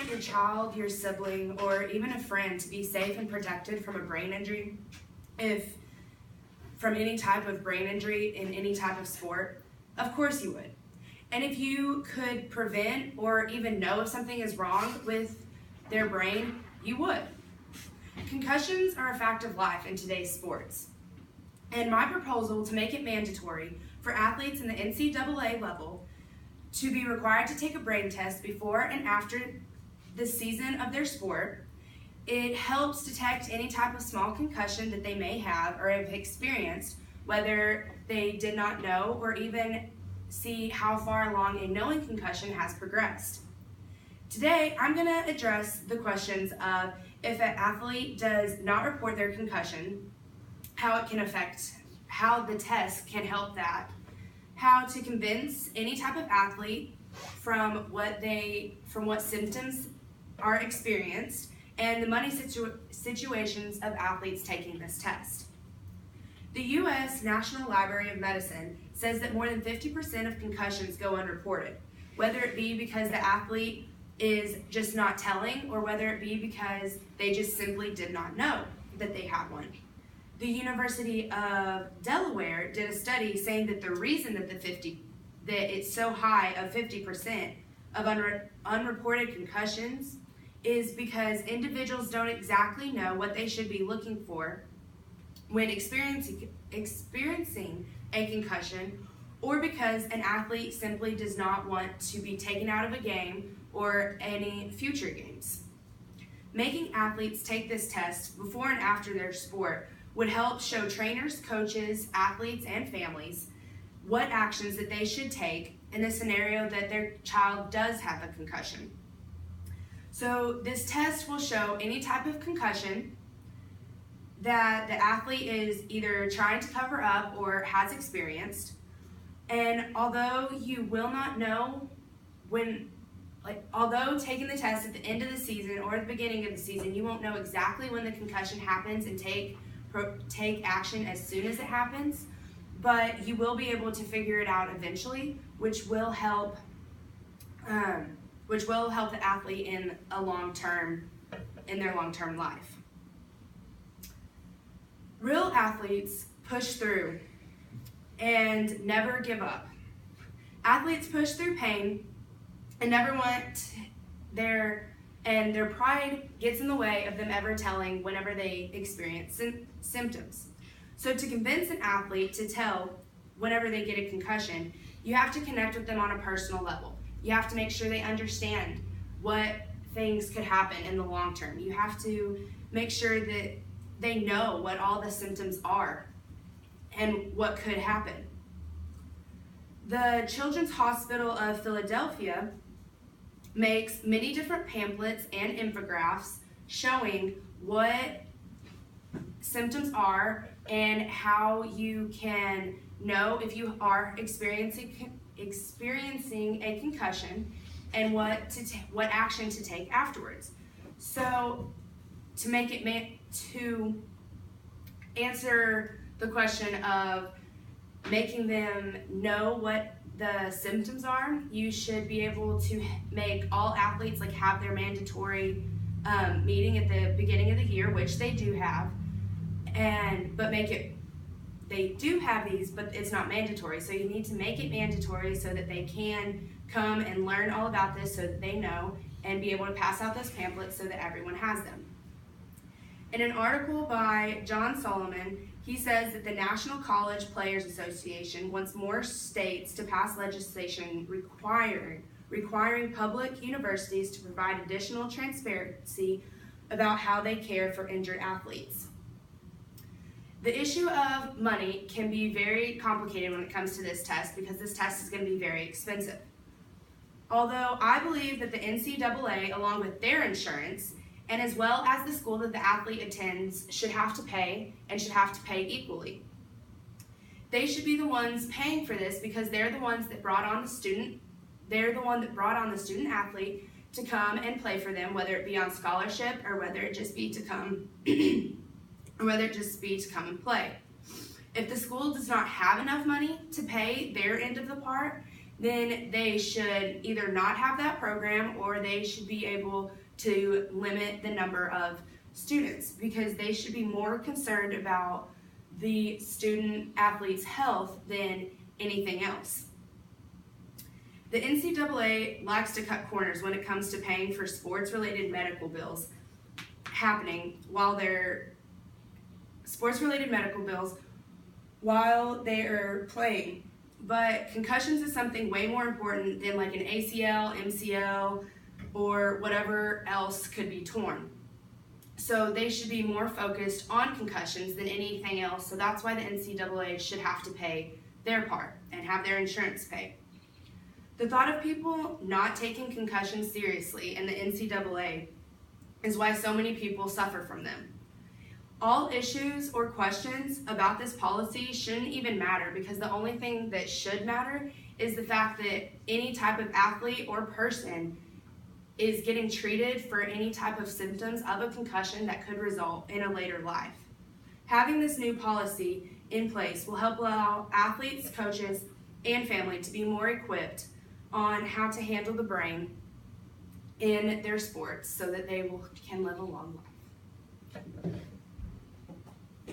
want your child, your sibling, or even a friend to be safe and protected from a brain injury, from any type of brain injury in any type of sport? Of course you would. And if you could prevent or even know if something is wrong with their brain, you would. Concussions are a fact of life in today's sports. And my proposal to make it mandatory for athletes in the NCAA level to be required to take a brain test before and after the season of their sport, it helps detect any type of small concussion that they may have or have experienced, whether they did not know, or even see how far along a knowing concussion has progressed. Today, I'm going to address the questions of if an athlete does not report their concussion, how it can affect, how the test can help that, how to convince any type of athlete from what symptoms are experienced, and the money situations of athletes taking this test. The U.S. National Library of Medicine says that more than 50% of concussions go unreported, whether it be because the athlete is just not telling, or whether it be because they just simply did not know that they had one. The University of Delaware did a study saying that the reason that it's so high of 50% of unreported concussions is because individuals don't exactly know what they should be looking for when experiencing a concussion, or because an athlete simply does not want to be taken out of a game or any future games. Making athletes take this test before and after their sport would help show trainers, coaches, athletes, and families what actions that they should take in the scenario that their child does have a concussion. So this test will show any type of concussion that the athlete is either trying to cover up or has experienced. And although you will not know although taking the test at the end of the season or at the beginning of the season, you won't know exactly when the concussion happens and take action as soon as it happens, but you will be able to figure it out eventually, which will help the athlete in their long-term life. Real athletes push through and never give up. Athletes push through pain and never and their pride gets in the way of them ever telling whenever they experience symptoms. So to convince an athlete to tell whenever they get a concussion, you have to connect with them on a personal level. You have to make sure they understand what things could happen in the long term. You have to make sure that they know what all the symptoms are and what could happen. The Children's Hospital of Philadelphia makes many different pamphlets and infographics showing what symptoms are and how you can know if you are experiencing a concussion and what action to take afterwards. So to answer the question of making them know what the symptoms are, you should be able to make all athletes have their mandatory meeting at the beginning of the year, which they do have, they do have these, but it's not mandatory. So you need to make it mandatory so that they can come and learn all about this, so that they know and be able to pass out those pamphlets so that everyone has them. In an article by John Solomon, he says that the National College Players Association wants more states to pass legislation requiring public universities to provide additional transparency about how they care for injured athletes. The issue of money can be very complicated when it comes to this test, because this test is going to be very expensive. Although I believe that the NCAA, along with their insurance, and as well as the school that the athlete attends, should have to pay, and should have to pay equally. They should be the ones paying for this, because they're the ones that brought on the student athlete to come and play for them, whether it be on scholarship or whether it just be to come and play. If the school does not have enough money to pay their end of the part, then they should either not have that program, or they should be able to limit the number of students, because they should be more concerned about the student athlete's health than anything else. The NCAA likes to cut corners when it comes to paying for sports-related medical bills happening while they're playing. But concussions is something way more important than like an ACL, MCL, or whatever else could be torn. So they should be more focused on concussions than anything else. So that's why the NCAA should have to pay their part and have their insurance pay. The thought of people not taking concussions seriously in the NCAA is why so many people suffer from them. All issues or questions about this policy shouldn't even matter, because the only thing that should matter is the fact that any type of athlete or person is getting treated for any type of symptoms of a concussion that could result in a later life. Having this new policy in place will help allow athletes, coaches, and family to be more equipped on how to handle the brain in their sports so that they can live a long life.